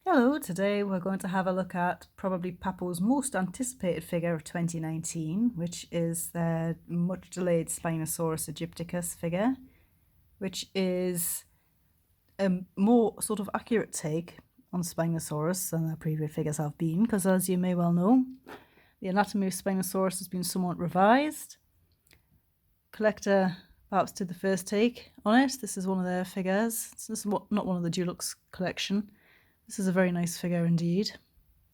Hello, today we're going to have a look at probably Papo's most anticipated figure of 2019, which is the much delayed Spinosaurus aegyptiacus figure, which is a more sort of accurate take on Spinosaurus than the previous figures have been, because as you may well know, the anatomy of Spinosaurus has been somewhat revised. Collector perhaps did the first take on it. This is one of their figures. This is not one of the Dulux collection. This is a very nice figure indeed,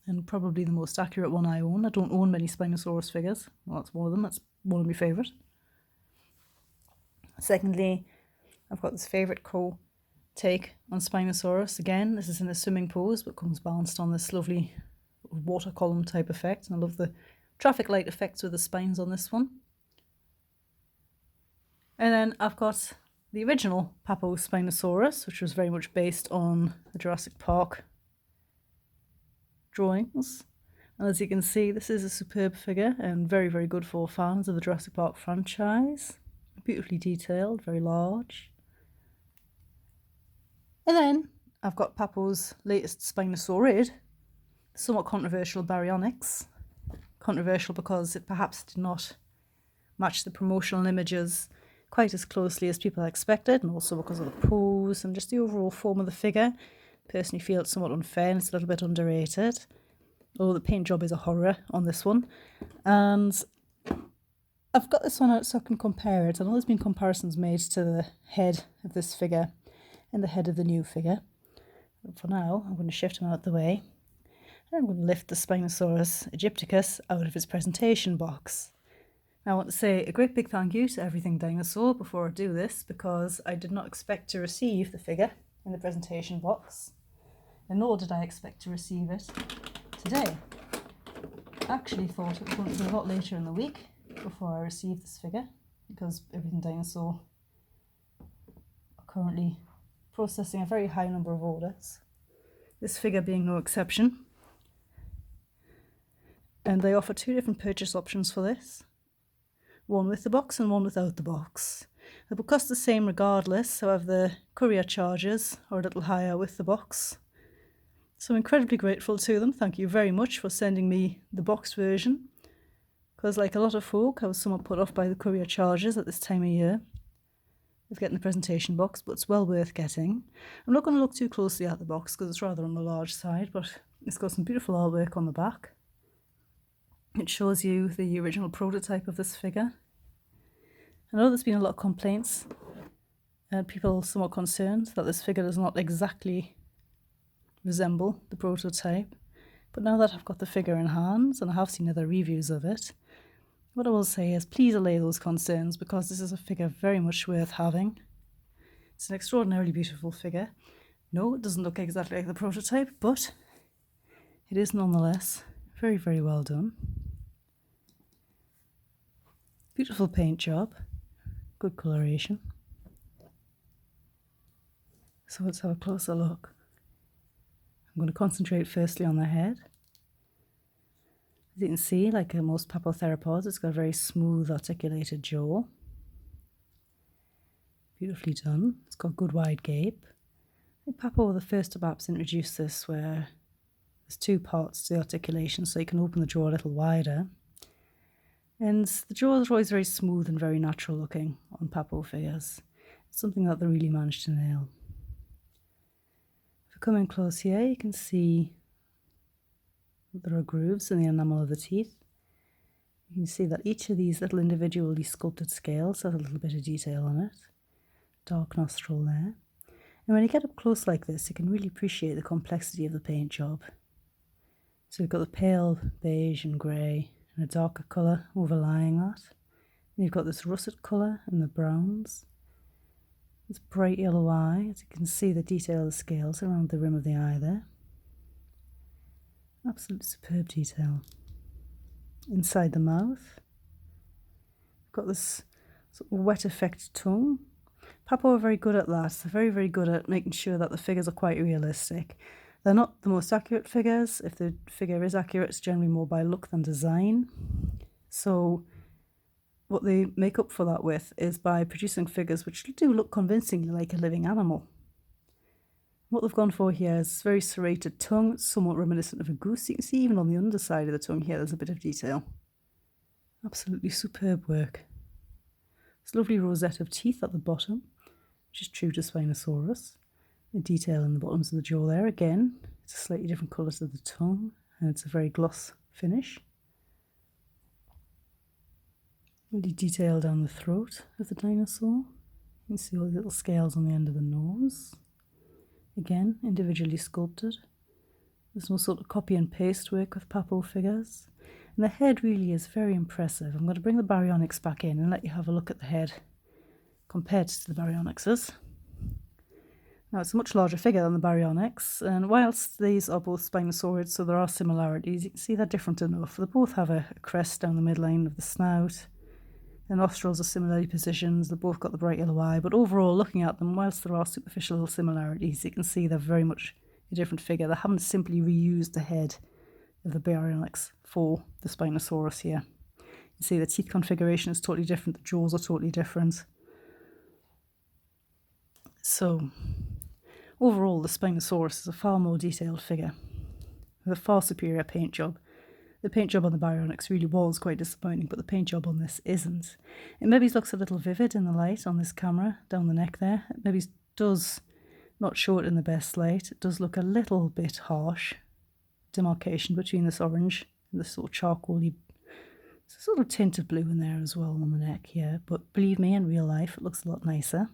and probably the most accurate one I own. I don't own many Spinosaurus figures. Well, that's one of them. That's one of my favourite. Secondly, I've got this favourite take on Spinosaurus. Again, this is in a swimming pose, but comes balanced on this lovely water column type effect. And I love the traffic light effects with the spines on this one. And then I've got the original Papo Spinosaurus, which was very much based on the Jurassic Park drawings. And as you can see, this is a superb figure and very, very good for fans of the Jurassic Park franchise. Beautifully detailed, very large. And then I've got Papo's latest Spinosaurid, the somewhat controversial Baryonyx. Controversial because it perhaps did not match the promotional images quite as closely as people expected, and also because of the pose and just the overall form of the figure. Personally feel it's somewhat unfair and it's a little bit underrated. Although the paint job is a horror on this one. And I've got this one out so I can compare it. I know there's been comparisons made to the head of this figure and the head of the new figure. But for now, I'm going to shift him out the way. And I'm going to lift the Spinosaurus aegyptiacus out of its presentation box. Now I want to say a great big thank you to Everything Dinosaur before I do this, because I did not expect to receive the figure in the presentation box, and nor did I expect to receive it today. I actually thought it was going to be a lot later in the week before I received this figure, because Everything Dinosaur are currently processing a very high number of orders, this figure being no exception. And they offer two different purchase options for this. One with the box and one without the box. They will cost the same regardless, however the courier charges are a little higher with the box. So I'm incredibly grateful to them. Thank you very much for sending me the box version, because like a lot of folk, I was somewhat put off by the courier charges at this time of year with getting the presentation box, but it's well worth getting. I'm not going to look too closely at the box because it's rather on the large side, but it's got some beautiful artwork on the back. It shows you the original prototype of this figure. I know there's been a lot of complaints and people somewhat concerned that this figure does not exactly resemble the prototype. But now that I've got the figure in hand and I have seen other reviews of it, what I will say is please allay those concerns, because this is a figure very much worth having. It's an extraordinarily beautiful figure. No, it doesn't look exactly like the prototype, but it is nonetheless very, very well done. Beautiful paint job, good coloration. So let's have a closer look. I'm going to concentrate firstly on the head. As you can see, like most papotheropods, it's got a very smooth articulated jaw. Beautifully done. It's got good wide gape. I think Papo were the first to perhaps introduce this, where there's two parts to the articulation, so you can open the jaw a little wider. And the jaws are always very smooth and very natural looking on Papo figures. It's something that they really managed to nail. If we come in close here, you can see that there are grooves in the enamel of the teeth. You can see that each of these little individually sculpted scales has a little bit of detail on it. Dark nostril there. And when you get up close like this, you can really appreciate the complexity of the paint job. So we've got the pale beige and grey, and a darker colour overlying that. And you've got this russet colour and the browns. This bright yellow eye, as you can see the detail of the scales around the rim of the eye there. Absolutely superb detail. Inside the mouth, you've got this sort of wet effect tongue. Papo are very good at that. They're very, very good at making sure that the figures are quite realistic. They're not the most accurate figures. If the figure is accurate, it's generally more by look than design. So what they make up for that with is by producing figures which do look convincingly like a living animal. What they've gone for here is very serrated tongue, somewhat reminiscent of a goose. You can see even on the underside of the tongue here, there's a bit of detail. Absolutely superb work. This lovely rosette of teeth at the bottom, which is true to Spinosaurus. The detail in the bottoms of the jaw there, again, it's a slightly different colour to the tongue, and it's a very gloss finish. Really detail down the throat of the dinosaur. You can see all the little scales on the end of the nose. Again, individually sculpted. There's no sort of copy and paste work with Papo figures. And the head really is very impressive. I'm going to bring the baryonyx back in and let you have a look at the head compared to the baryonyxes. Now, it's a much larger figure than the baryonyx, and whilst these are both Spinosaurids, so there are similarities, you can see they're different enough. They both have a crest down the midline of the snout. The nostrils are similarly positioned, they've both got the bright yellow eye, but overall, looking at them, whilst there are superficial similarities, you can see they're very much a different figure. They haven't simply reused the head of the baryonyx for the Spinosaurus here. You see the teeth configuration is totally different, the jaws are totally different. So, overall, the Spinosaurus is a far more detailed figure with a far superior paint job. The paint job on the baryonyx really was quite disappointing, but the paint job on this isn't. It maybe looks a little vivid in the light on this camera, down the neck there. It maybe does not show it in the best light. It does look a little bit harsh. Demarcation between this orange and this sort of charcoaly, it's a sort of tint of blue in there as well on the neck here. But believe me, in real life, it looks a lot nicer.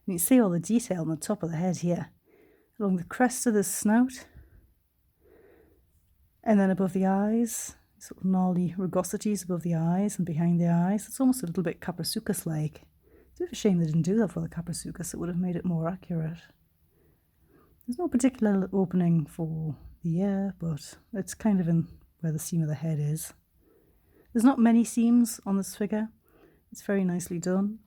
And you see all the detail on the top of the head here, along the crest of the snout, and then above the eyes, sort of gnarly rugosities above the eyes and behind the eyes. It's almost a little bit Caprasuchus-like. It's a bit of a shame they didn't do that for the Caprasuchus. It would have made it more accurate. There's no particular opening for the ear, but it's kind of in where the seam of the head is. There's not many seams on this figure. It's very nicely done.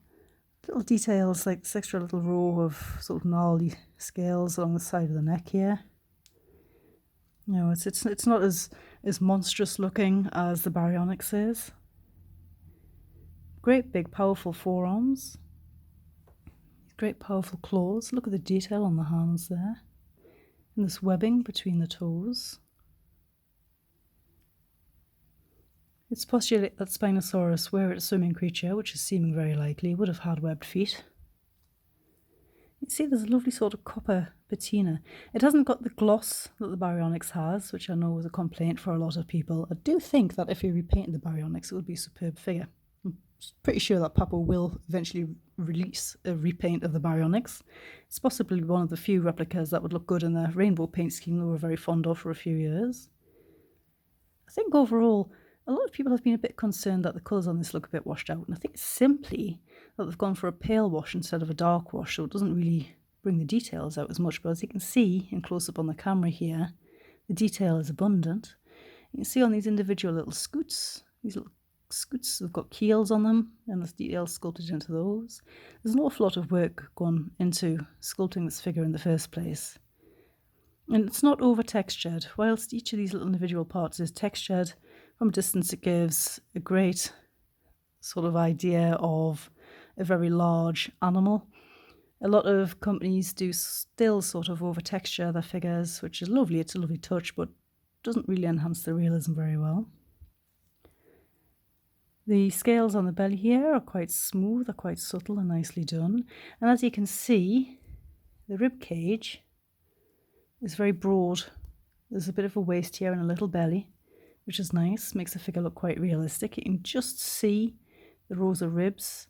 Little details like this extra little row of sort of gnarly scales along the side of the neck here. You know, it's not as monstrous looking as the baryonyx is. Great big powerful forearms. Great powerful claws. Look at the detail on the hands there. And this webbing between the toes. It's postulated that Spinosaurus, were it a swimming creature, which is seeming very likely, would have had webbed feet. You see there's a lovely sort of copper patina. It hasn't got the gloss that the baryonyx has, which I know was a complaint for a lot of people. I do think that if you repainted the baryonyx, it would be a superb figure. I'm pretty sure that Papo will eventually release a repaint of the baryonyx. It's possibly one of the few replicas that would look good in the rainbow paint scheme that we're very fond of for a few years. I think overall, a lot of people have been a bit concerned that the colours on this look a bit washed out, and I think it's simply that they've gone for a pale wash instead of a dark wash, so it doesn't really bring the details out as much. But as you can see in close-up on the camera here, the detail is abundant. You can see on these individual little scoots, these little scoots have got keels on them, and there's detail sculpted into those. There's an awful lot of work gone into sculpting this figure in the first place. And it's not over-textured. Whilst each of these little individual parts is textured, from a distance it gives a great sort of idea of a very large animal. A lot of companies do still sort of over-texture their figures, which is lovely. It's a lovely touch, but doesn't really enhance the realism very well. The scales on the belly here are quite smooth, are quite subtle and nicely done. And as you can see, the rib cage is very broad. There's a bit of a waist here and a little belly, which is nice, makes the figure look quite realistic. You can just see the rows of ribs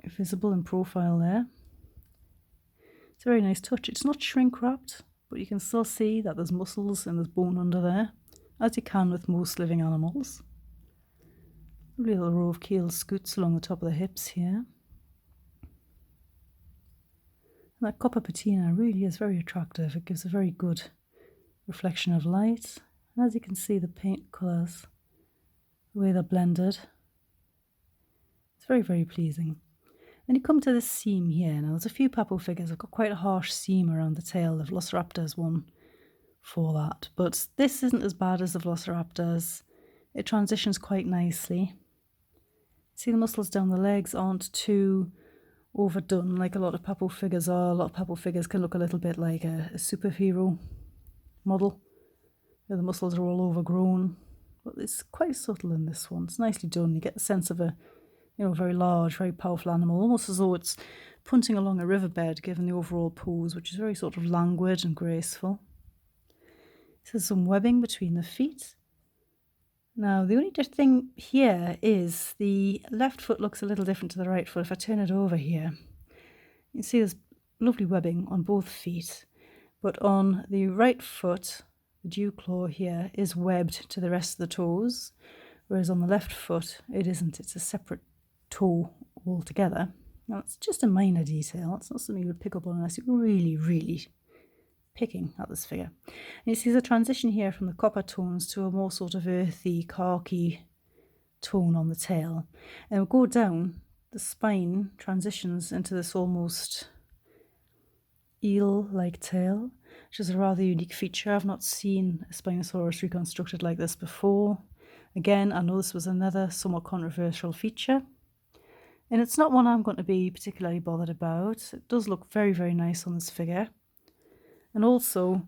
visible in profile there. It's a very nice touch. It's not shrink wrapped, but you can still see that there's muscles and there's bone under there, as you can with most living animals. A little row of keel scoots along the top of the hips here. And that copper patina really is very attractive. It gives a very good reflection of light. And as you can see, the paint colours, the way they're blended, it's very, very pleasing. Then you come to this seam here. Now, there's a few Papo figures. I've got quite a harsh seam around the tail. The Velociraptor is one for that. But this isn't as bad as the Velociraptors. It transitions quite nicely. See, the muscles down the legs aren't too overdone like a lot of Papo figures are. A lot of Papo figures can look a little bit like a superhero model, where the muscles are all overgrown. But it's quite subtle in this one. It's nicely done. You get the sense of a, very large, very powerful animal, almost as though it's punting along a riverbed, given the overall pose, which is very sort of languid and graceful. There's some webbing between the feet. Now, the only thing here is the left foot looks a little different to the right foot. If I turn it over here, you can see there's lovely webbing on both feet, but on the right foot, the dew claw here is webbed to the rest of the toes, whereas on the left foot, it isn't. It's a separate toe altogether. Now, it's just a minor detail. It's not something you would pick up on unless you're really, really picking at this figure. And you see the transition here from the copper tones to a more sort of earthy, khaki tone on the tail. And we'll go down, the spine transitions into this almost eel-like tail, which is a rather unique feature. I've not seen a Spinosaurus reconstructed like this before. Again, I know this was another somewhat controversial feature, and it's not one I'm going to be particularly bothered about. It does look very, very nice on this figure. And also,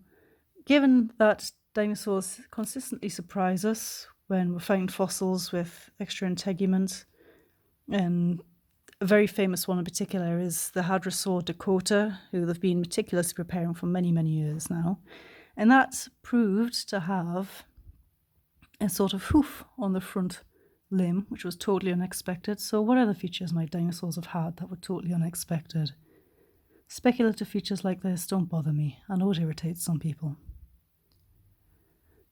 given that dinosaurs consistently surprise us when we find fossils with extra integument, and a very famous one in particular is the hadrosaur Dakota, who they've been meticulously preparing for many, many years now. And that's proved to have a sort of hoof on the front limb, which was totally unexpected. So what other features might dinosaurs have had that were totally unexpected? Speculative features like this don't bother me. I know it irritates some people.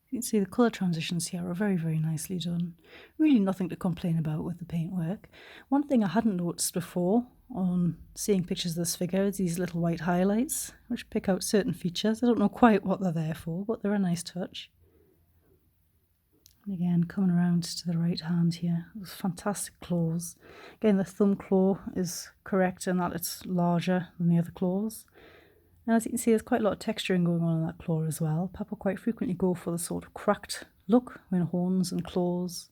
You can see the colour transitions here are very, very nicely done. Really nothing to complain about with the paintwork. One thing I hadn't noticed before on seeing pictures of this figure is these little white highlights, which pick out certain features. I don't know quite what they're there for, but they're a nice touch. And again, coming around to the right hand here, those fantastic claws. Again, the thumb claw is correct in that it's larger than the other claws. And as you can see, there's quite a lot of texturing going on in that claw as well. Papo quite frequently go for the sort of cracked look when horns and claws.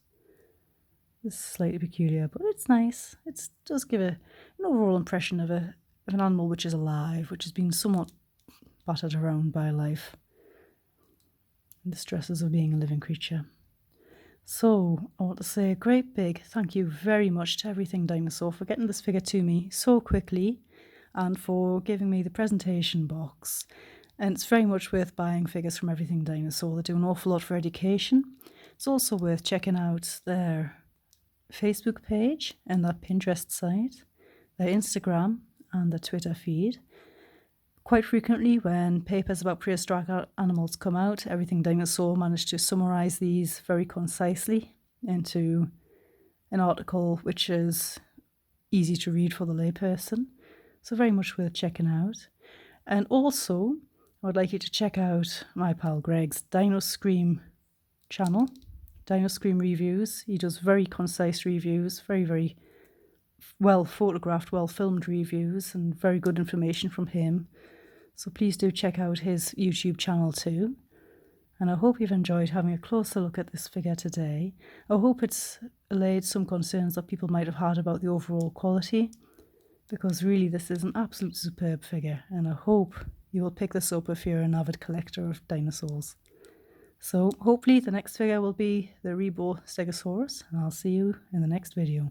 It's slightly peculiar, but it's nice. It does give an overall impression of an animal which is alive, which has been somewhat battered around by life and the stresses of being a living creature. So I want to say a great big thank you very much to Everything Dinosaur for getting this figure to me so quickly and for giving me the presentation box. And it's very much worth buying figures from Everything Dinosaur. They do an awful lot for education. It's also worth checking out their Facebook page and their Pinterest site, their Instagram and their Twitter feed. Quite frequently, when papers about prehistoric animals come out, Everything Dinosaur managed to summarise these very concisely into an article which is easy to read for the layperson. So very much worth checking out. And also, I would like you to check out my pal Greg's Dino Scream channel, Dino Scream Reviews. He does very concise reviews, very, very well photographed, well filmed reviews, and very good information from him. So please do check out his YouTube channel too. And I hope you've enjoyed having a closer look at this figure today. I hope it's allayed some concerns that people might have had about the overall quality, because really this is an absolute superb figure, and I hope you will pick this up if you're an avid collector of dinosaurs. So hopefully the next figure will be the Rebo Stegosaurus, and I'll see you in the next video.